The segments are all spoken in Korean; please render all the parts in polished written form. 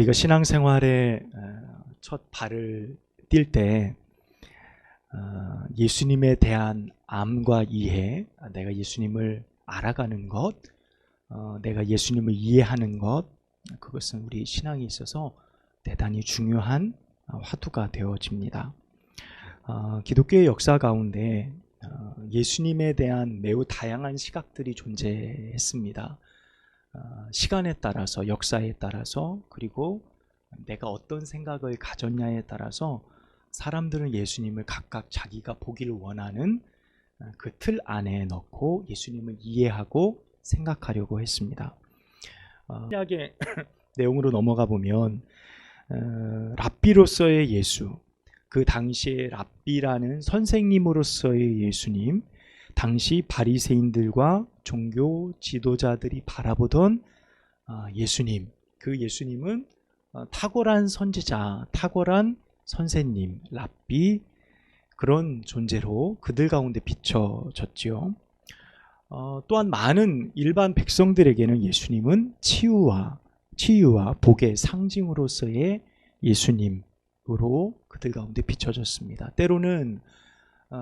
우리가 신앙생활에 첫 발을 뛸 때 예수님에 대한 암과 이해, 내가 예수님을 알아가는 것, 내가 예수님을 이해하는 것, 그것은 우리 신앙에 있어서 대단히 중요한 화두가 되어집니다. 기독교의 역사 가운데 예수님에 대한 매우 다양한 시각들이 존재했습니다. 시간에 따라서, 역사에 따라서, 그리고 내가 어떤 생각을 가졌냐에 따라서 사람들은 예수님을 각각 자기가 보기를 원하는 그 틀 안에 넣고 예수님을 이해하고 생각하려고 했습니다. 신약의 내용으로 넘어가 보면 랍비로서의 예수, 그 당시에 랍비라는 선생님으로서의 예수님, 당시 바리새인들과 종교 지도자들이 바라보던 예수님, 그 예수님은 탁월한 선지자, 탁월한 선생님, 랍비, 그런 존재로 그들 가운데 비춰졌지요. 또한 많은 일반 백성들에게는 예수님은 치유와 복의 상징으로서의 예수님으로 그들 가운데 비춰졌습니다. 때로는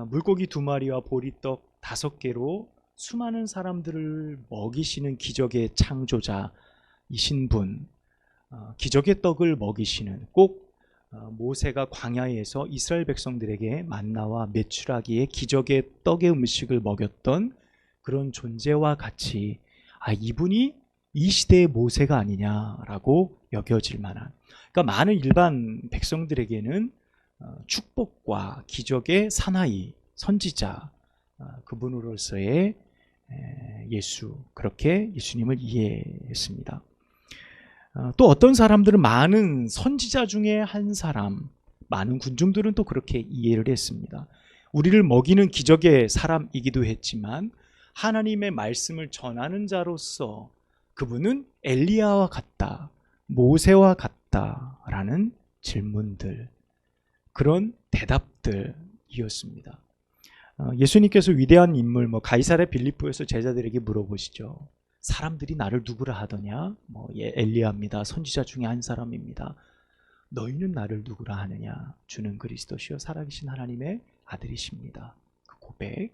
물고기 2마리와 보리떡 5개로 수많은 사람들을 먹이시는 기적의 창조자이신 분, 기적의 떡을 먹이시는, 꼭 모세가 광야에서 이스라엘 백성들에게 만나와 메추라기의 기적의 떡의 음식을 먹였던 그런 존재와 같이 이분이 이 시대의 모세가 아니냐라고 여겨질 만한, 그러니까 많은 일반 백성들에게는 축복과 기적의 사나이, 선지자, 그분으로서의 예수, 그렇게 예수님을 이해했습니다. 또 어떤 사람들은 많은 선지자 중에 한 사람, 많은 군중들은 또 그렇게 이해를 했습니다. 우리를 먹이는 기적의 사람이기도 했지만 하나님의 말씀을 전하는 자로서 그분은 엘리야와 같다, 모세와 같다라는 질문들, 그런 대답들이었습니다. 예수님께서 위대한 인물, 가이사랴 빌립보에서 제자들에게 물어보시죠. 사람들이 나를 누구라 하더냐? 엘리야입니다. 선지자 중에 한 사람입니다. 너희는 나를 누구라 하느냐? 주는 그리스도시요 살아계신 하나님의 아들이십니다. 그 고백.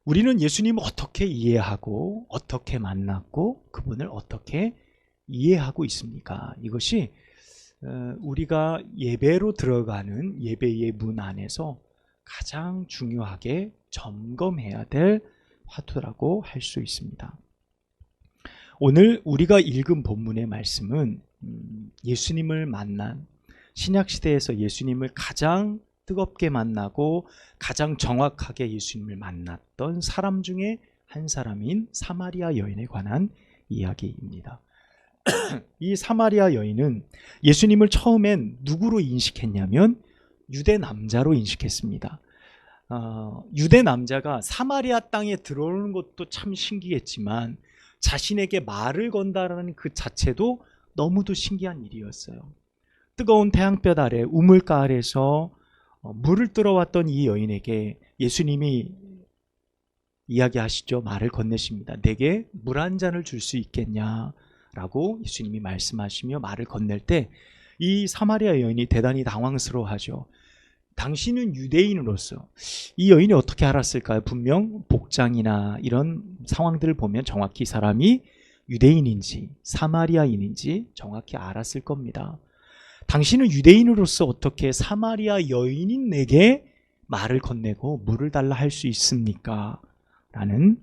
우리는 예수님을 어떻게 이해하고 어떻게 만났고 그분을 어떻게 이해하고 있습니까? 이것이 우리가 예배로 들어가는 예배의 문 안에서 가장 중요하게 점검해야 될 화두라고 할 수 있습니다. 오늘 우리가 읽은 본문의 말씀은 예수님을 만난, 신약시대에서 예수님을 가장 뜨겁게 만나고 가장 정확하게 예수님을 만났던 사람 중에 한 사람인 사마리아 여인에 관한 이야기입니다. 이 사마리아 여인은 예수님을 처음엔 누구로 인식했냐면 유대 남자로 인식했습니다. 유대 남자가 사마리아 땅에 들어오는 것도 참 신기했지만 자신에게 말을 건다라는 그 자체도 너무도 신기한 일이었어요. 뜨거운 태양볕 아래 우물가 아래서 물을 들어왔던 이 여인에게 예수님이 이야기하시죠. 말을 건네십니다. 내게 물 한 잔을 줄 수 있겠냐라고 예수님이 말씀하시며 말을 건넬 때 이 사마리아 여인이 대단히 당황스러워하죠. 당신은 유대인으로서 이 여인이 어떻게 알았을까요? 분명 복장이나 이런 상황들을 보면 정확히 사람이 유대인인지 사마리아인인지 정확히 알았을 겁니다. 당신은 유대인으로서 어떻게 사마리아 여인인 내게 말을 건네고 물을 달라 할 수 있습니까? 라는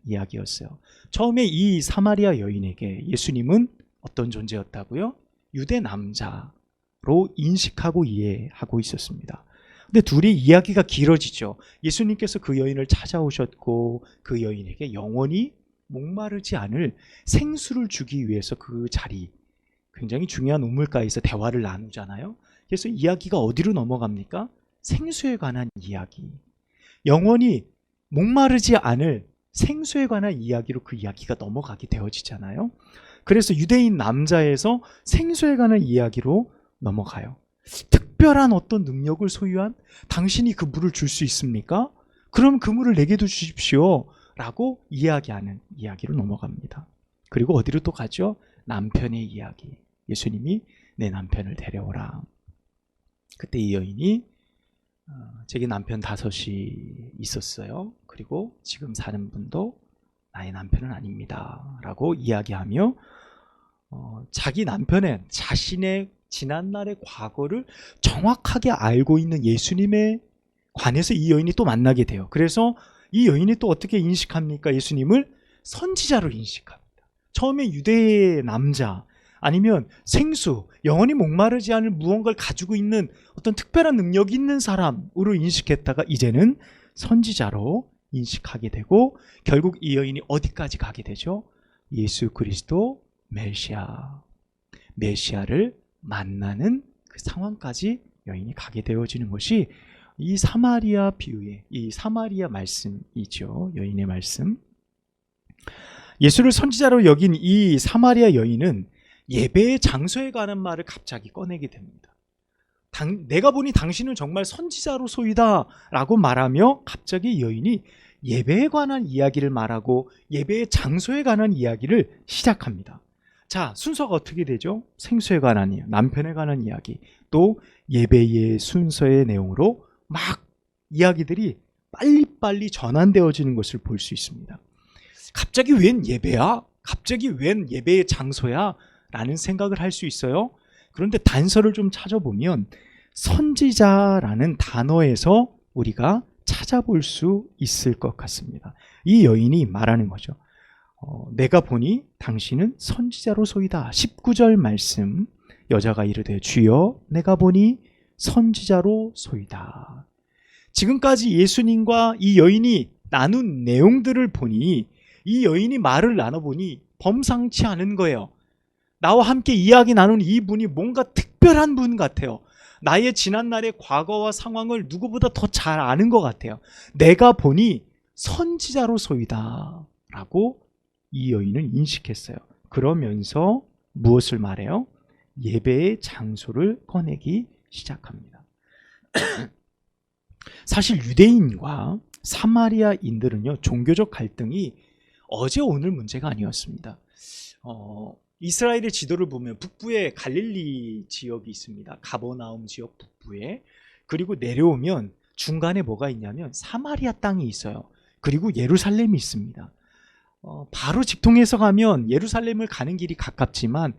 이야기였어요. 처음에 이 사마리아 여인에게 예수님은 어떤 존재였다고요? 유대 남자로 인식하고 이해하고 있었습니다. 근데 둘이 이야기가 길어지죠. 예수님께서 그 여인을 찾아오셨고 그 여인에게 영원히 목마르지 않을 생수를 주기 위해서 그 자리, 굉장히 중요한 우물가에서 대화를 나누잖아요. 그래서 이야기가 어디로 넘어갑니까? 생수에 관한 이야기. 영원히 목마르지 않을 생수에 관한 이야기로 그 이야기가 넘어가게 되어지잖아요. 그래서 유대인 남자에서 생수에 관한 이야기로 넘어가요. 특별한 어떤 능력을 소유한 당신이 그 물을 줄 수 있습니까? 그럼 그 물을 내게도 주십시오 라고 이야기하는 이야기로 넘어갑니다. 그리고 어디로 또 가죠? 남편의 이야기. 예수님이 내 남편을 데려오라. 그때 이 여인이 제게 남편 5이 있었어요. 그리고 지금 사는 분도 나의 남편은 아닙니다 라고 이야기하며 자기 남편은 자신의 지난날의 과거를 정확하게 알고 있는 예수님에 관해서 이 여인이 또 만나게 돼요. 그래서 이 여인이 또 어떻게 인식합니까? 예수님을 선지자로 인식합니다. 처음에 유대의 남자, 아니면 생수, 영원히 목마르지 않을 무언가를 가지고 있는 어떤 특별한 능력이 있는 사람으로 인식했다가 이제는 선지자로 인식하게 되고, 결국 이 여인이 어디까지 가게 되죠? 예수 그리스도 메시아를 만나는 그 상황까지 여인이 가게 되어지는 것이 이 사마리아 비유의, 이 사마리아 말씀이죠. 여인의 말씀. 예수를 선지자로 여긴 이 사마리아 여인은 예배의 장소에 관한 말을 갑자기 꺼내게 됩니다. 내가 보니 당신은 정말 선지자로소이다 라고 말하며 갑자기 여인이 예배에 관한 이야기를 말하고 예배의 장소에 관한 이야기를 시작합니다. 자, 순서가 어떻게 되죠? 생수에 관한 이야기, 남편에 관한 이야기, 또 예배의 순서의 내용으로 막 이야기들이 빨리빨리 전환되어지는 것을 볼 수 있습니다. 갑자기 웬 예배야? 갑자기 웬 예배의 장소야? 라는 생각을 할 수 있어요. 그런데 단서를 좀 찾아보면 선지자라는 단어에서 우리가 찾아볼 수 있을 것 같습니다. 이 여인이 말하는 거죠. 내가 보니 당신은 선지자로소이다. 19절 말씀, 여자가 이르되 주여 내가 보니 선지자로소이다. 지금까지 예수님과 이 여인이 나눈 내용들을 보니, 이 여인이 말을 나눠보니 범상치 않은 거예요. 나와 함께 이야기 나눈 이 분이 뭔가 특별한 분 같아요. 나의 지난날의 과거와 상황을 누구보다 더 잘 아는 것 같아요. 내가 보니 선지자로소이다 라고 이 여인은 인식했어요. 그러면서 무엇을 말해요? 예배의 장소를 꺼내기 시작합니다. 사실 유대인과 사마리아인들은요, 종교적 갈등이 어제 오늘 문제가 아니었습니다. 이스라엘의 지도를 보면 북부에 갈릴리 지역이 있습니다. 가버나움 지역 북부에. 그리고 내려오면 중간에 뭐가 있냐면 사마리아 땅이 있어요. 그리고 예루살렘이 있습니다. 바로 직통해서 가면 예루살렘을 가는 길이 가깝지만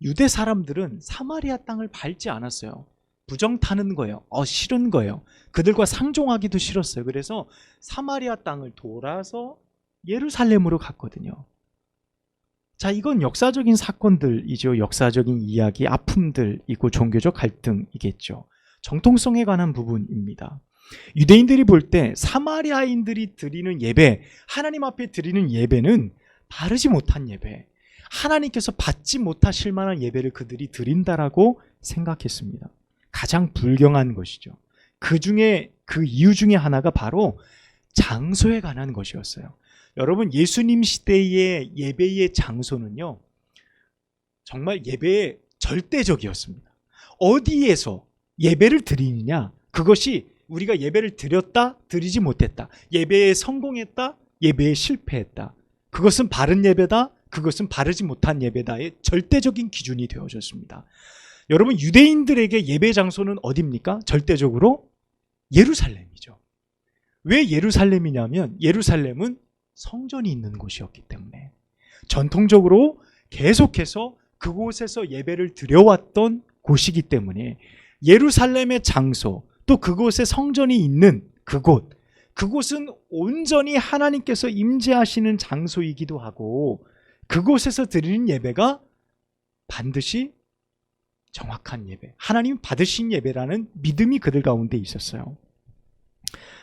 유대 사람들은 사마리아 땅을 밟지 않았어요. 부정 타는 거예요. 싫은 거예요. 그들과 상종하기도 싫었어요. 그래서 사마리아 땅을 돌아서 예루살렘으로 갔거든요. 자, 이건 역사적인 사건들이죠. 역사적인 이야기, 아픔들이고 종교적 갈등이겠죠. 정통성에 관한 부분입니다. 유대인들이 볼 때 사마리아인들이 드리는 예배, 하나님 앞에 드리는 예배는 바르지 못한 예배, 하나님께서 받지 못하실 만한 예배를 그들이 드린다라고 생각했습니다. 가장 불경한 것이죠. 그 이유 중에 하나가 바로 장소에 관한 것이었어요. 여러분, 예수님 시대의 예배의 장소는요, 정말 예배의 절대적이었습니다. 어디에서 예배를 드리느냐, 그것이 우리가 예배를 드렸다, 드리지 못했다, 예배에 성공했다, 예배에 실패했다, 그것은 바른 예배다, 그것은 바르지 못한 예배다의 절대적인 기준이 되어졌습니다. 여러분, 유대인들에게 예배 장소는 어디입니까? 절대적으로 예루살렘이죠. 왜 예루살렘이냐면 예루살렘은 성전이 있는 곳이었기 때문에, 전통적으로 계속해서 그곳에서 예배를 드려왔던 곳이기 때문에 예루살렘의 장소, 또 그곳에 성전이 있는 그곳은 온전히 하나님께서 임재하시는 장소이기도 하고, 그곳에서 드리는 예배가 반드시 정확한 예배, 하나님 받으신 예배라는 믿음이 그들 가운데 있었어요.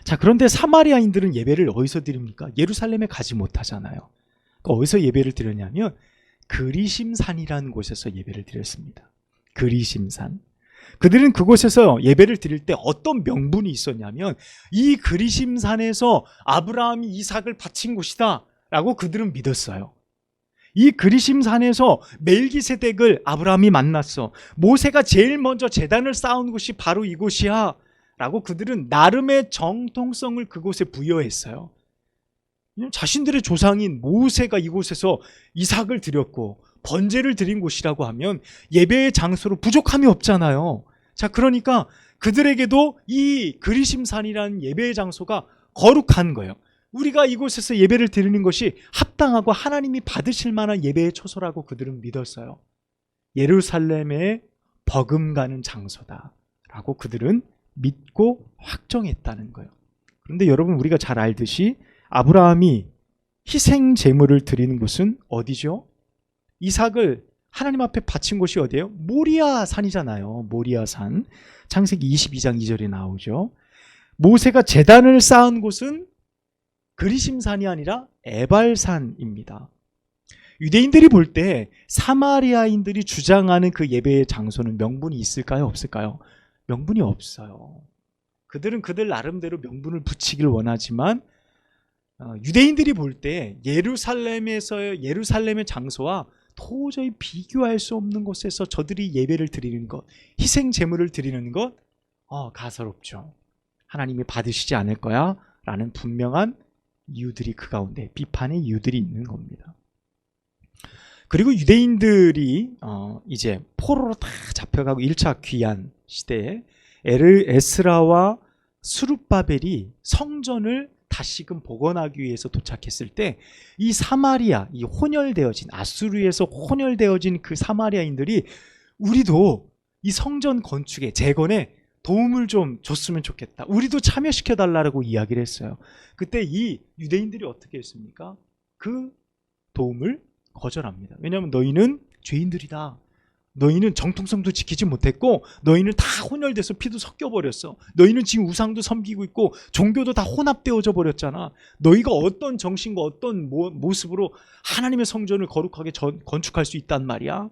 자, 그런데 사마리아인들은 예배를 어디서 드립니까? 예루살렘에 가지 못하잖아요. 그러니까 어디서 예배를 드렸냐면 그리심산이라는 곳에서 예배를 드렸습니다. 그리심산. 그들은 그곳에서 예배를 드릴 때 어떤 명분이 있었냐면, 이 그리심산에서 아브라함이 이삭을 바친 곳이다 라고 그들은 믿었어요. 이 그리심산에서 멜기세덱을 아브라함이 만났어. 모세가 제일 먼저 제단을 쌓은 곳이 바로 이곳이야 라고 그들은 나름의 정통성을 그곳에 부여했어요. 자신들의 조상인 모세가 이곳에서 이삭을 드렸고 번제를 드린 곳이라고 하면 예배의 장소로 부족함이 없잖아요. 자, 그러니까 그들에게도 이 그리심산이라는 예배의 장소가 거룩한 거예요. 우리가 이곳에서 예배를 드리는 것이 합당하고 하나님이 받으실 만한 예배의 초소라고 그들은 믿었어요. 예루살렘에 버금가는 장소다라고 그들은 믿고 확정했다는 거예요. 그런데 여러분, 우리가 잘 알듯이 아브라함이 희생 제물을 드리는 곳은 어디죠? 이삭을 하나님 앞에 바친 곳이 어디예요? 모리아 산이잖아요. 모리아 산. 창세기 22장 2절에 나오죠. 모세가 제단을 쌓은 곳은 그리심산이 아니라 에발산입니다. 유대인들이 볼 때 사마리아인들이 주장하는 그 예배의 장소는 명분이 있을까요? 없을까요? 명분이 없어요. 그들은 그들 나름대로 명분을 붙이길 원하지만 유대인들이 볼 때 예루살렘의 장소와 도저히 비교할 수 없는 곳에서 저들이 예배를 드리는 것, 희생 제물을 드리는 것, 가소롭죠. 하나님이 받으시지 않을 거야 라는 분명한 이유들이 그 가운데, 비판의 이유들이 있는 겁니다. 그리고 유대인들이 이제 포로로 다 잡혀가고 1차 귀환 시대에 에스라와 스룹바벨이 성전을 다시금 복원하기 위해서 도착했을 때 이 사마리아, 이 혼혈되어진, 아수르에서 혼혈되어진 그 사마리아인들이 우리도 이 성전 건축에, 재건에 도움을 좀 줬으면 좋겠다, 우리도 참여시켜달라고 이야기를 했어요. 그때 이 유대인들이 어떻게 했습니까? 그 도움을 거절합니다. 왜냐하면 너희는 죄인들이다. 너희는 정통성도 지키지 못했고 너희는 다 혼혈돼서 피도 섞여버렸어. 너희는 지금 우상도 섬기고 있고 종교도 다 혼합되어져 버렸잖아. 너희가 어떤 정신과 어떤 모습으로 하나님의 성전을 거룩하게 건축할 수 있단 말이야.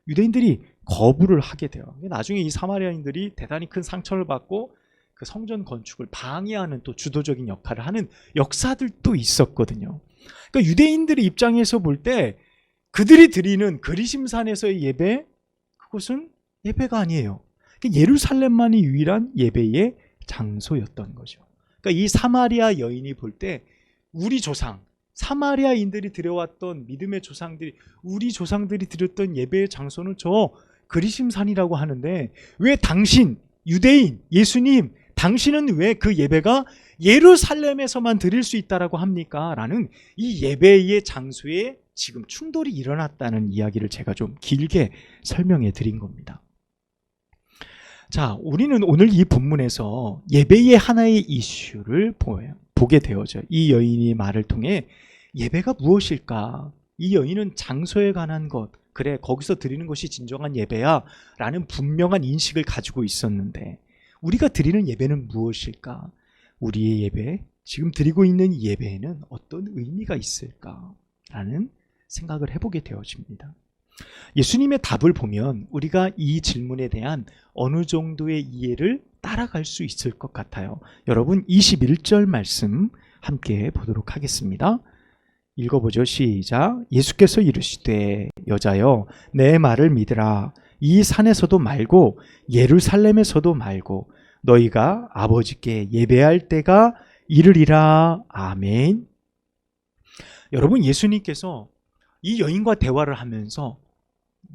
유대인들이 거부를 하게 돼요. 나중에 이 사마리아인들이 대단히 큰 상처를 받고 그 성전 건축을 방해하는 또 주도적인 역할을 하는 역사들도 있었거든요. 그러니까 유대인들의 입장에서 볼 때 그들이 드리는 그리심산에서의 예배, 그것은 예배가 아니에요. 예루살렘만이 유일한 예배의 장소였던 거죠. 그러니까 이 사마리아 여인이 볼 때 우리 조상, 사마리아인들이 드려왔던 믿음의 조상들이, 우리 조상들이 드렸던 예배의 장소는 저 그리심산이라고 하는데 왜 당신, 유대인, 예수님, 당신은 왜 그 예배가 예루살렘에서만 드릴 수 있다라고 합니까? 라는 이 예배의 장소에 지금 충돌이 일어났다는 이야기를 제가 좀 길게 설명해 드린 겁니다. 자, 우리는 오늘 이 본문에서 예배의 하나의 이슈를 보게 되어져. 이 여인의 말을 통해 예배가 무엇일까? 이 여인은 장소에 관한 것, 그래 거기서 드리는 것이 진정한 예배야 라는 분명한 인식을 가지고 있었는데 우리가 드리는 예배는 무엇일까? 우리의 예배, 지금 드리고 있는 예배에는 어떤 의미가 있을까? 라는 생각을 해보게 되어집니다. 예수님의 답을 보면 우리가 이 질문에 대한 어느 정도의 이해를 따라갈 수 있을 것 같아요. 여러분 21절 말씀 함께 보도록 하겠습니다. 읽어보죠. 시작. 예수께서 이르시되 여자여 내 말을 믿으라. 이 산에서도 말고 예루살렘에서도 말고 너희가 아버지께 예배할 때가 이르리라. 아멘. 여러분, 예수님께서 이 여인과 대화를 하면서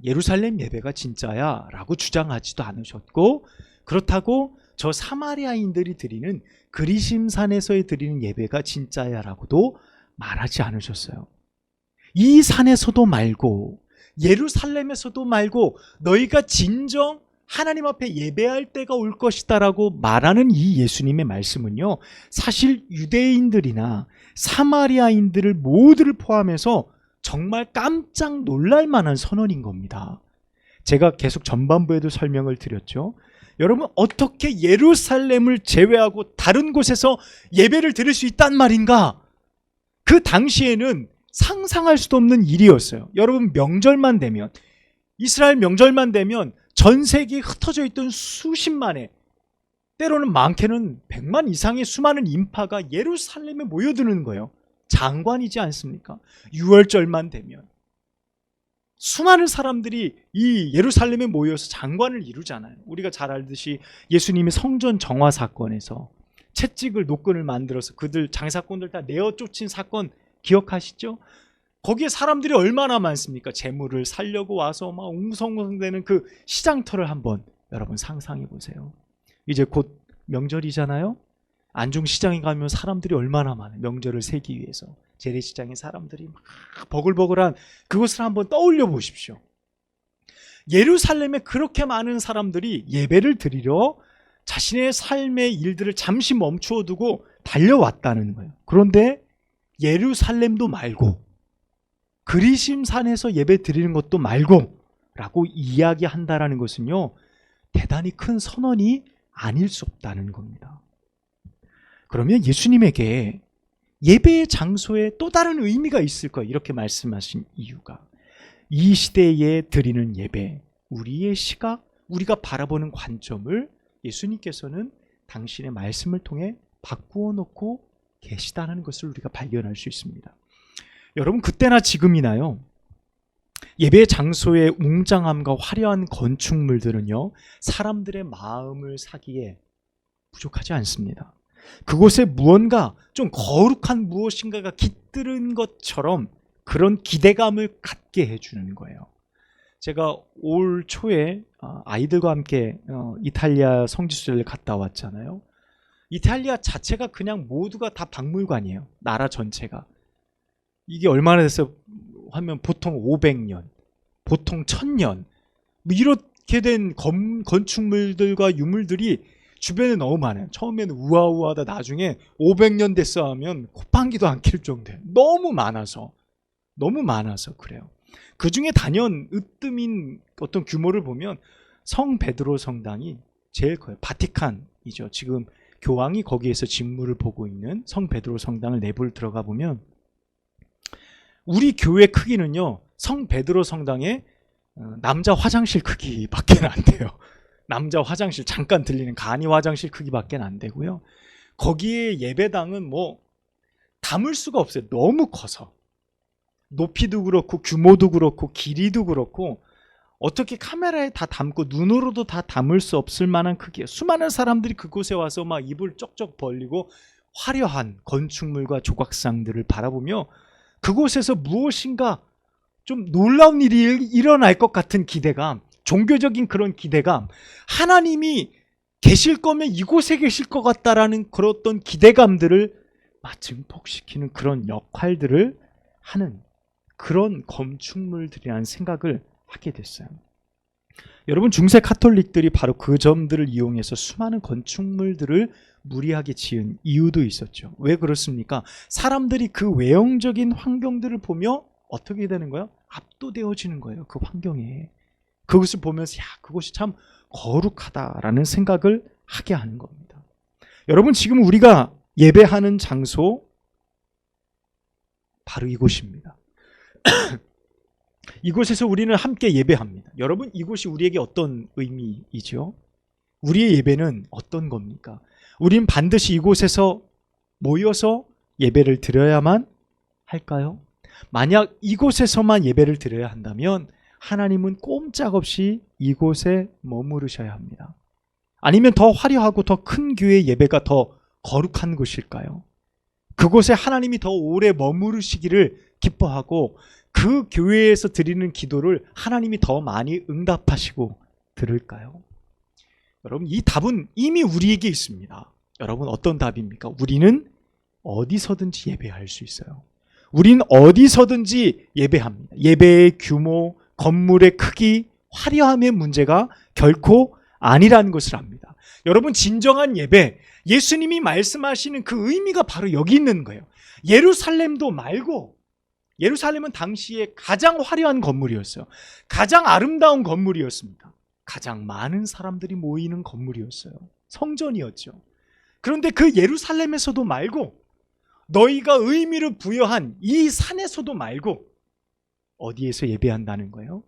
예루살렘 예배가 진짜야 라고 주장하지도 않으셨고, 그렇다고 저 사마리아인들이 드리는 그리심산에서 드리는 예배가 진짜야 라고도 말하지 않으셨어요. 이 산에서도 말고 예루살렘에서도 말고 너희가 진정 하나님 앞에 예배할 때가 올 것이다 라고 말하는 이 예수님의 말씀은요, 사실 유대인들이나 사마리아인들을 모두를 포함해서 정말 깜짝 놀랄 만한 선언인 겁니다. 제가 계속 전반부에도 설명을 드렸죠. 여러분, 어떻게 예루살렘을 제외하고 다른 곳에서 예배를 드릴 수 있단 말인가? 그 당시에는 상상할 수도 없는 일이었어요. 여러분, 명절만 되면, 이스라엘 명절만 되면 전 세계에 흩어져 있던 수십만의, 때로는 많게는 100만 이상의 수많은 인파가 예루살렘에 모여드는 거예요. 장관이지 않습니까? 6월절만 되면 수많은 사람들이 이 예루살렘에 모여서 장관을 이루잖아요. 우리가 잘 알듯이 예수님의 성전 정화 사건에서 채찍을 노끈을 만들어서 그들 장사꾼들 다 내어 쫓은 사건 기억하시죠? 거기에 사람들이 얼마나 많습니까? 재물을 살려고 와서 막 웅성웅성대는 그 시장터를 한번 여러분 상상해 보세요. 이제 곧 명절이잖아요. 안중시장에 가면 사람들이 얼마나 많아요. 명절을 세기 위해서 재래시장에 사람들이 막 버글버글한 그것을 한번 떠올려 보십시오. 예루살렘에 그렇게 많은 사람들이 예배를 드리려 자신의 삶의 일들을 잠시 멈추어 두고 달려왔다는 거예요. 그런데 예루살렘도 말고 그리심산에서 예배 드리는 것도 말고 라고 이야기한다라는 것은요, 대단히 큰 선언이 아닐 수 없다는 겁니다. 그러면 예수님에게 예배의 장소에 또 다른 의미가 있을 거예요. 이렇게 말씀하신 이유가, 이 시대에 드리는 예배, 우리의 시각, 우리가 바라보는 관점을 예수님께서는 당신의 말씀을 통해 바꾸어 놓고 계시다는 것을 우리가 발견할 수 있습니다. 여러분, 그때나 지금이나요, 예배 장소의 웅장함과 화려한 건축물들은요, 사람들의 마음을 사기에 부족하지 않습니다. 그곳에 무언가 좀 거룩한 무엇인가가 깃드는 것처럼 그런 기대감을 갖게 해주는 거예요. 제가 올 초에 아이들과 함께 이탈리아 성지순례를 갔다 왔잖아요. 이탈리아 자체가 그냥 모두가 다 박물관이에요. 나라 전체가. 이게 얼마나 됐어요 하면 보통 500년, 보통 1000년, 뭐 이렇게 된 건축물들과 유물들이 주변에 너무 많아요. 처음에는 우아우아하다 나중에 500년 됐어 하면 콧방귀도 안 낄 정도예요. 너무 많아서 그래요. 그 중에 단연 으뜸인 어떤 규모를 보면 성 베드로 성당이 제일 커요. 바티칸이죠. 지금 교황이 거기에서 직무를 보고 있는 성 베드로 성당을 내부를 들어가 보면 우리 교회 크기는요, 성 베드로 성당의 남자 화장실 크기밖에 안 돼요. 남자 화장실 잠깐 들리는 간이 화장실 크기밖에 안 되고요. 거기에 예배당은 뭐 담을 수가 없어요. 너무 커서. 높이도 그렇고 규모도 그렇고 길이도 그렇고 어떻게 카메라에 다 담고 눈으로도 다 담을 수 없을 만한 크기예요. 수많은 사람들이 그곳에 와서 막 입을 쩍쩍 벌리고 화려한 건축물과 조각상들을 바라보며 그곳에서 무엇인가 좀 놀라운 일이 일어날 것 같은 기대감, 종교적인 그런 기대감, 하나님이 계실 거면 이곳에 계실 것 같다라는 그런 어떤 기대감들을 증폭시키는 그런 역할들을 하는 그런 건축물들이라는 생각을 하게 됐어요. 여러분, 중세 카톨릭들이 바로 그 점들을 이용해서 수많은 건축물들을 무리하게 지은 이유도 있었죠. 왜 그렇습니까? 사람들이 그 외형적인 환경들을 보며 어떻게 되는 거예요? 압도되어지는 거예요. 그 환경에. 그것을 보면서 그것이 참 거룩하다라는 생각을 하게 하는 겁니다. 여러분, 지금 우리가 예배하는 장소 바로 이곳입니다. 이곳에서 우리는 함께 예배합니다. 여러분, 이곳이 우리에게 어떤 의미이죠? 우리의 예배는 어떤 겁니까? 우린 반드시 이곳에서 모여서 예배를 드려야만 할까요? 만약 이곳에서만 예배를 드려야 한다면 하나님은 꼼짝없이 이곳에 머무르셔야 합니다. 아니면 더 화려하고 더 큰 교회의 예배가 더 거룩한 곳일까요? 그곳에 하나님이 더 오래 머무르시기를 기뻐하고 그 교회에서 드리는 기도를 하나님이 더 많이 응답하시고 들을까요? 여러분, 이 답은 이미 우리에게 있습니다. 여러분, 어떤 답입니까? 우리는 어디서든지 예배할 수 있어요. 우린 어디서든지 예배합니다. 예배의 규모, 건물의 크기, 화려함의 문제가 결코 아니라는 것을 압니다. 여러분, 진정한 예배, 예수님이 말씀하시는 그 의미가 바로 여기 있는 거예요. 예루살렘도 말고, 예루살렘은 당시에 가장 화려한 건물이었어요. 가장 아름다운 건물이었습니다. 가장 많은 사람들이 모이는 건물이었어요. 성전이었죠. 그런데 그 예루살렘에서도 말고, 너희가 의미를 부여한 이 산에서도 말고 어디에서 예배한다는 거예요?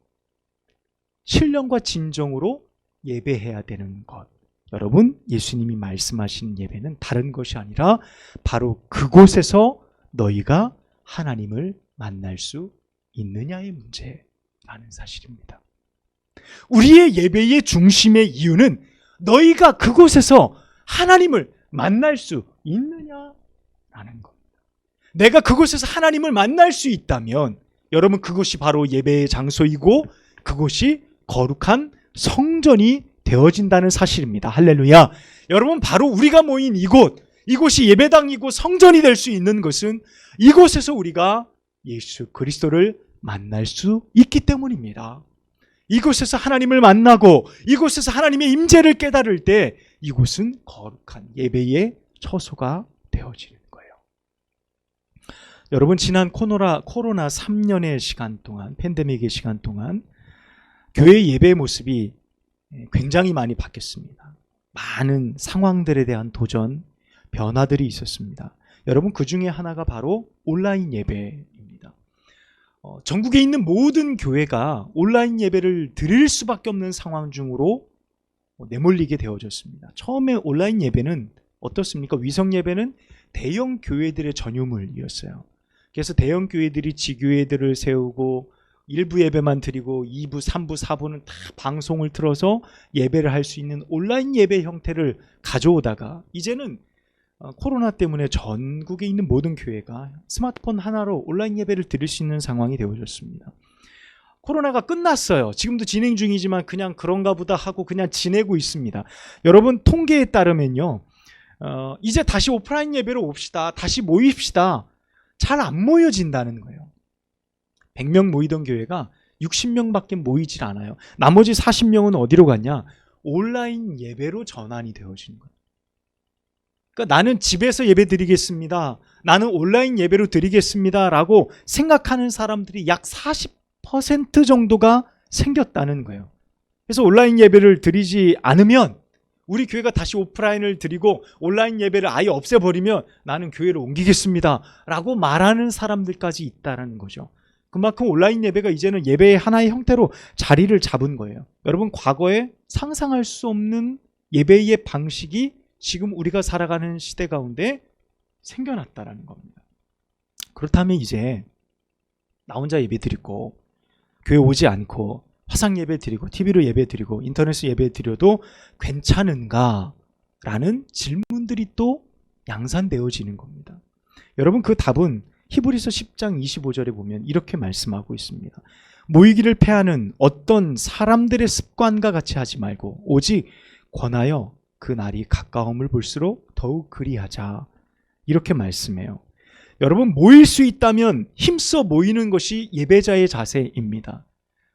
신령과 진정으로 예배해야 되는 것. 여러분, 예수님이 말씀하신 예배는 다른 것이 아니라 바로 그곳에서 너희가 하나님을 만날 수 있느냐의 문제라는 사실입니다. 우리의 예배의 중심의 이유는 너희가 그곳에서 하나님을 만날 수 있느냐라는 겁니다. 내가 그곳에서 하나님을 만날 수 있다면 여러분, 그곳이 바로 예배의 장소이고 그곳이 거룩한 성전이 되어진다는 사실입니다. 할렐루야. 여러분, 바로 우리가 모인 이곳이 예배당이고 성전이 될 수 있는 것은 이곳에서 우리가 예수 그리스도를 만날 수 있기 때문입니다. 이곳에서 하나님을 만나고 이곳에서 하나님의 임재를 깨달을 때 이곳은 거룩한 예배의 처소가 되어지는 거예요. 여러분, 지난 코로나 3년의 시간 동안, 팬데믹의 시간 동안 교회 예배의 모습이 굉장히 많이 바뀌었습니다. 많은 상황들에 대한 도전, 변화들이 있었습니다. 여러분, 그 중에 하나가 바로 온라인 예배입니다. 전국에 있는 모든 교회가 온라인 예배를 드릴 수밖에 없는 상황 중으로 내몰리게 되어졌습니다. 처음에 온라인 예배는 어떻습니까? 위성 예배는 대형 교회들의 전유물이었어요. 그래서 대형 교회들이 지교회들을 세우고 1부 예배만 드리고 2부, 3부, 4부는 다 방송을 틀어서 예배를 할 수 있는 온라인 예배 형태를 가져오다가 이제는 코로나 때문에 전국에 있는 모든 교회가 스마트폰 하나로 온라인 예배를 드릴 수 있는 상황이 되어졌습니다. 코로나가 끝났어요. 지금도 진행 중이지만 그냥 그런가 보다 하고 그냥 지내고 있습니다. 여러분, 통계에 따르면요, 이제 다시 오프라인 예배로 옵시다, 다시 모입시다, 잘 안 모여진다는 거예요. 100명 모이던 교회가 60명밖에 모이질 않아요. 나머지 40명은 어디로 갔냐? 온라인 예배로 전환이 되어지는 거예요. 그러니까 나는 집에서 예배 드리겠습니다, 나는 온라인 예배로 드리겠습니다 라고 생각하는 사람들이 약 40% 정도가 생겼다는 거예요. 그래서 온라인 예배를 드리지 않으면, 우리 교회가 다시 오프라인을 드리고 온라인 예배를 아예 없애버리면 나는 교회를 옮기겠습니다 라고 말하는 사람들까지 있다는 거죠. 그만큼 온라인 예배가 이제는 예배의 하나의 형태로 자리를 잡은 거예요. 여러분, 과거에 상상할 수 없는 예배의 방식이 지금 우리가 살아가는 시대 가운데 생겨났다라는 겁니다. 그렇다면 이제 나 혼자 예배 드리고 교회 오지 않고 화상 예배 드리고 TV로 예배 드리고 인터넷 예배 드려도 괜찮은가? 라는 질문들이 또 양산되어지는 겁니다. 여러분, 그 답은 히브리서 10장 25절에 보면 이렇게 말씀하고 있습니다. 모이기를 패하는 어떤 사람들의 습관과 같이 하지 말고 오직 권하여 그 날이 가까움을 볼수록 더욱 그리하자, 이렇게 말씀해요. 여러분, 모일 수 있다면 힘써 모이는 것이 예배자의 자세입니다.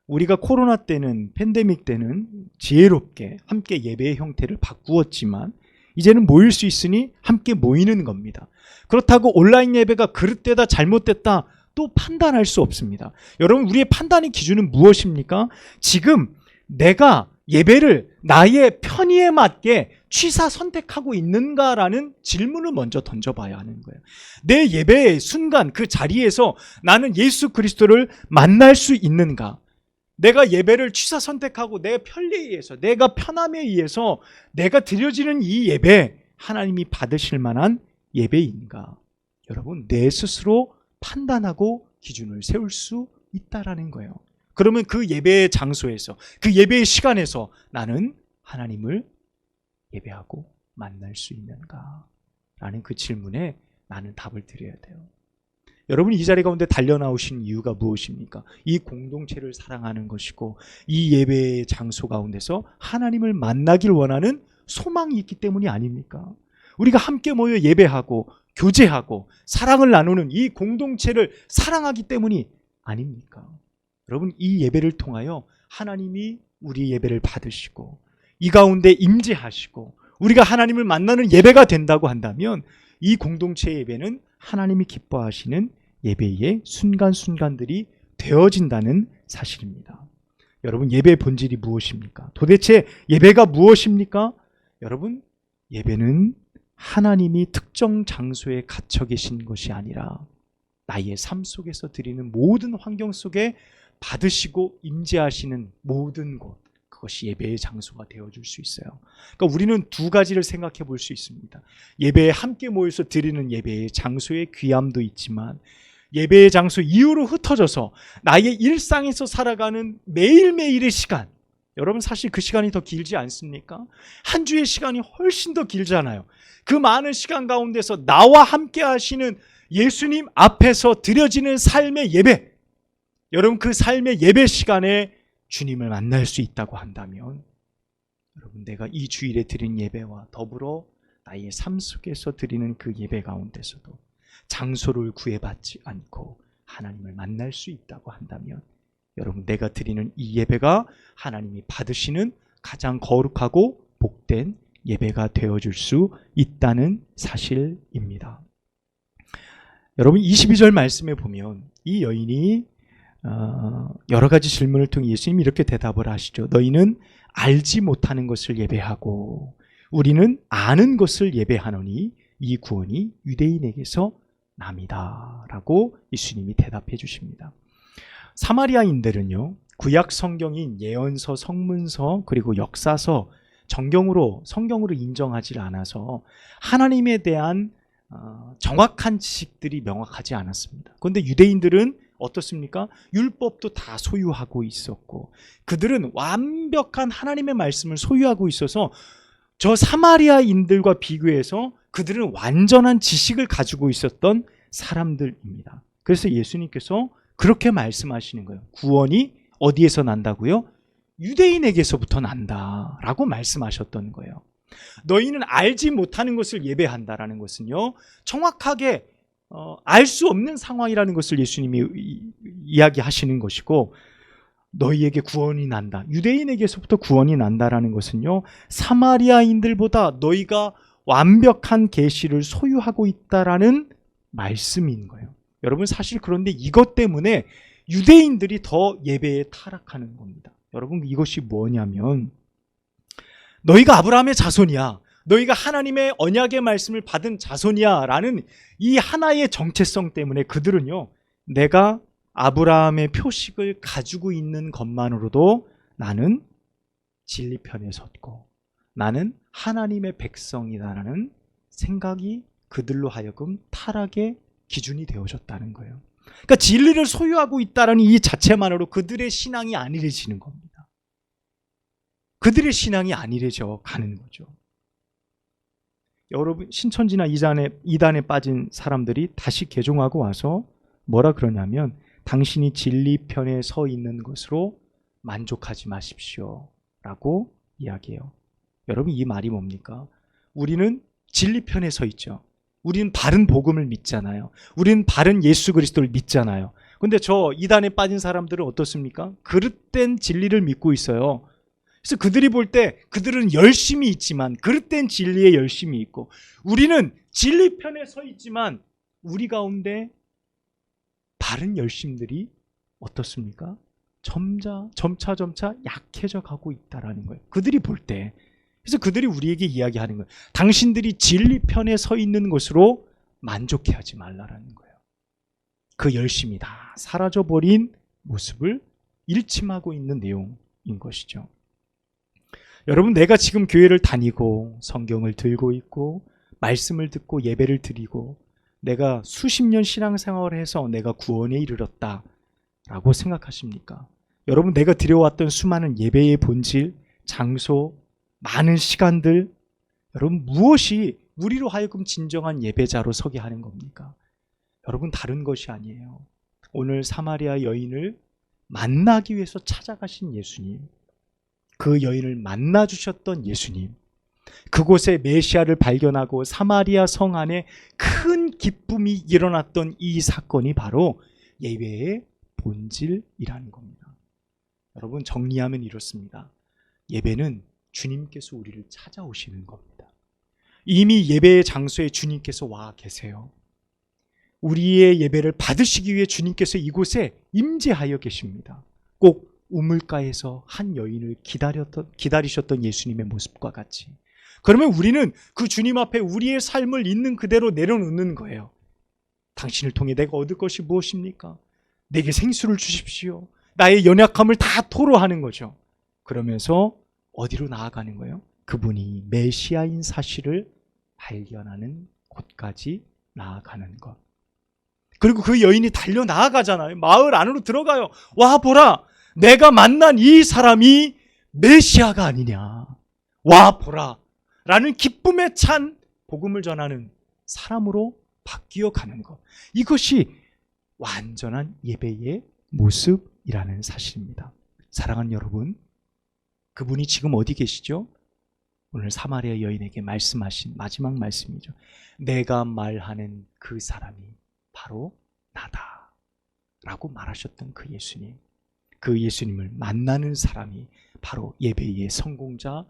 우리가 코로나 때는, 팬데믹 때는 지혜롭게 함께 예배의 형태를 바꾸었지만 이제는 모일 수 있으니 함께 모이는 겁니다. 그렇다고 온라인 예배가 그릇되다 잘못됐다 또 판단할 수 없습니다. 여러분, 우리의 판단의 기준은 무엇입니까? 지금 내가 예배를 나의 편의에 맞게 취사 선택하고 있는가라는 질문을 먼저 던져봐야 하는 거예요. 내 예배의 순간 그 자리에서 나는 예수 그리스도를 만날 수 있는가? 내가 예배를 취사 선택하고 내 편리에 의해서, 내가 편함에 의해서 내가 드려지는 이 예배, 하나님이 받으실 만한 예배인가? 여러분, 내 스스로 판단하고 기준을 세울 수 있다라는 거예요. 그러면 그 예배의 장소에서, 그 예배의 시간에서 나는 하나님을 예배하고 만날 수 있는가? 라는 그 질문에 나는 답을 드려야 돼요. 여러분이 이 자리 가운데 달려나오신 이유가 무엇입니까? 이 공동체를 사랑하는 것이고 이 예배의 장소 가운데서 하나님을 만나길 원하는 소망이 있기 때문이 아닙니까? 우리가 함께 모여 예배하고 교제하고 사랑을 나누는 이 공동체를 사랑하기 때문이 아닙니까? 여러분, 이 예배를 통하여 하나님이 우리 예배를 받으시고 이 가운데 임재하시고 우리가 하나님을 만나는 예배가 된다고 한다면 이 공동체 예배는 하나님이 기뻐하시는 예배의 순간순간들이 되어진다는 사실입니다. 여러분, 예배의 본질이 무엇입니까? 도대체 예배가 무엇입니까? 여러분, 예배는 하나님이 특정 장소에 갇혀 계신 것이 아니라 나의 삶 속에서 드리는 모든 환경 속에 받으시고 임재하시는 모든 곳, 그것이 예배의 장소가 되어줄 수 있어요. 그러니까 우리는 두 가지를 생각해 볼 수 있습니다. 예배에 함께 모여서 드리는 예배의 장소의 귀함도 있지만 예배의 장소 이후로 흩어져서 나의 일상에서 살아가는 매일매일의 시간, 여러분 사실 그 시간이 더 길지 않습니까? 한 주의 시간이 훨씬 더 길잖아요. 그 많은 시간 가운데서 나와 함께 하시는 예수님 앞에서 드려지는 삶의 예배, 여러분 그 삶의 예배 시간에 주님을 만날 수 있다고 한다면 여러분 내가 이 주일에 드린 예배와 더불어 나의 삶 속에서 드리는 그 예배 가운데서도 장소를 구애받지 않고 하나님을 만날 수 있다고 한다면 여러분 내가 드리는 이 예배가 하나님이 받으시는 가장 거룩하고 복된 예배가 되어줄 수 있다는 사실입니다. 여러분 22절 말씀에 보면 이 여인이 여러 가지 질문을 통해 예수님이 이렇게 대답을 하시죠. 너희는 알지 못하는 것을 예배하고 우리는 아는 것을 예배하노니 이 구원이 유대인에게서 남이다 라고 예수님이 대답해 주십니다. 사마리아인들은요 구약 성경인 예언서, 성문서 그리고 역사서 성경으로 인정하지 않아서 하나님에 대한 정확한 지식들이 명확하지 않았습니다. 그런데 유대인들은 어떻습니까? 율법도 다 소유하고 있었고 그들은 완벽한 하나님의 말씀을 소유하고 있어서 저 사마리아인들과 비교해서 그들은 완전한 지식을 가지고 있었던 사람들입니다. 그래서 예수님께서 그렇게 말씀하시는 거예요. 구원이 어디에서 난다고요? 유대인에게서부터 난다라고 말씀하셨던 거예요. 너희는 알지 못하는 것을 예배한다라는 것은요 정확하게 알 수 없는 상황이라는 것을 예수님이 이야기하시는 것이고 너희에게 구원이 난다, 유대인에게서부터 구원이 난다라는 것은요 사마리아인들보다 너희가 완벽한 계시를 소유하고 있다라는 말씀인 거예요. 여러분 사실 그런데 이것 때문에 유대인들이 더 예배에 타락하는 겁니다. 여러분 이것이 뭐냐면 너희가 아브라함의 자손이야, 너희가 하나님의 언약의 말씀을 받은 자손이야 라는 이 하나의 정체성 때문에 그들은요 내가 아브라함의 표식을 가지고 있는 것만으로도 나는 진리편에 섰고 나는 하나님의 백성이다라는 생각이 그들로 하여금 타락의 기준이 되어졌다는 거예요. 그러니까 진리를 소유하고 있다는 이 자체만으로 그들의 신앙이 안일해지는 겁니다. 그들의 신앙이 안일해져 가는 거죠. 여러분 신천지나 이단에 빠진 사람들이 다시 개종하고 와서 뭐라 그러냐면 당신이 진리편에 서 있는 것으로 만족하지 마십시오 라고 이야기해요. 여러분 이 말이 뭡니까? 우리는 진리편에 서 있죠. 우리는 바른 복음을 믿잖아요. 우리는 바른 예수 그리스도를 믿잖아요. 근데 저 이단에 빠진 사람들은 어떻습니까? 그릇된 진리를 믿고 있어요. 그래서 그들이 볼 때 그들은 열심히 있지만 그릇된 진리에 열심히 있고 우리는 진리편에 서 있지만 우리 가운데 바른 열심들이 어떻습니까? 점차 약해져 가고 있다라는 거예요. 그들이 볼 때. 그래서 그들이 우리에게 이야기하는 거예요. 당신들이 진리편에 서 있는 것으로 만족해하지 말라라는 거예요. 그 열심이 다 사라져버린 모습을 일침하고 있는 내용인 것이죠. 여러분 내가 지금 교회를 다니고 성경을 들고 있고 말씀을 듣고 예배를 드리고 내가 수십 년 신앙생활을 해서 내가 구원에 이르렀다라고 생각하십니까? 여러분 내가 드려왔던 수많은 예배의 본질, 장소, 많은 시간들 여러분 무엇이 우리로 하여금 진정한 예배자로 서게 하는 겁니까? 여러분 다른 것이 아니에요. 오늘 사마리아 여인을 만나기 위해서 찾아가신 예수님, 그 여인을 만나 주셨던 예수님, 그곳에 메시아를 발견하고 사마리아 성 안에 큰 기쁨이 일어났던 이 사건이 바로 예배의 본질이라는 겁니다. 여러분 정리하면 이렇습니다. 예배는 주님께서 우리를 찾아오시는 겁니다. 이미 예배의 장소에 주님께서 와 계세요. 우리의 예배를 받으시기 위해 주님께서 이곳에 임재하여 계십니다. 꼭 우물가에서 한 여인을 기다리셨던 예수님의 모습과 같이. 그러면 우리는 그 주님 앞에 우리의 삶을 있는 그대로 내려놓는 거예요. 당신을 통해 내가 얻을 것이 무엇입니까? 내게 생수를 주십시오. 나의 연약함을 다 토로하는 거죠. 그러면서 어디로 나아가는 거예요? 그분이 메시아인 사실을 발견하는 곳까지 나아가는 것. 그리고 그 여인이 달려 나아가잖아요. 마을 안으로 들어가요. 와 보라, 내가 만난 이 사람이 메시아가 아니냐. 와 보라 라는 기쁨에 찬 복음을 전하는 사람으로 바뀌어 가는 것. 이것이 완전한 예배의 모습이라는 사실입니다. 사랑하는 여러분, 그분이 지금 어디 계시죠? 오늘 사마리아 여인에게 말씀하신 마지막 말씀이죠. 내가 말하는 그 사람이 바로 나다 라고 말하셨던 그 예수님, 그 예수님을 만나는 사람이 바로 예배의 성공자,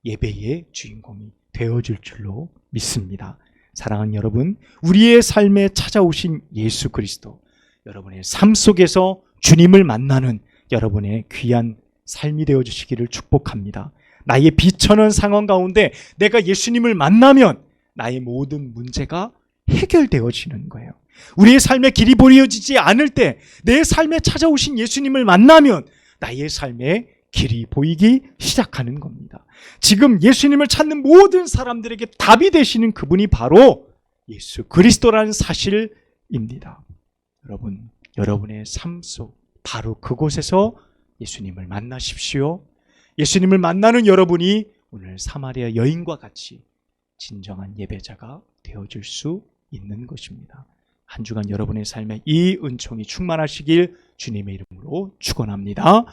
예배의 주인공이 되어줄 줄로 믿습니다. 사랑하는 여러분, 우리의 삶에 찾아오신 예수 그리스도, 여러분의 삶 속에서 주님을 만나는 여러분의 귀한 삶이 되어주시기를 축복합니다. 나의 비천한 상황 가운데 내가 예수님을 만나면 나의 모든 문제가 해결되어지는 거예요. 우리의 삶의 길이 보여지지 않을 때 내 삶에 찾아오신 예수님을 만나면 나의 삶의 길이 보이기 시작하는 겁니다. 지금 예수님을 찾는 모든 사람들에게 답이 되시는 그분이 바로 예수 그리스도라는 사실입니다. 여러분, 여러분의 삶 속 바로 그곳에서 예수님을 만나십시오. 예수님을 만나는 여러분이 오늘 사마리아 여인과 같이 진정한 예배자가 되어줄 수 있는 것입니다. 한 주간 여러분의 삶에 이 은총이 충만하시길 주님의 이름으로 축원합니다.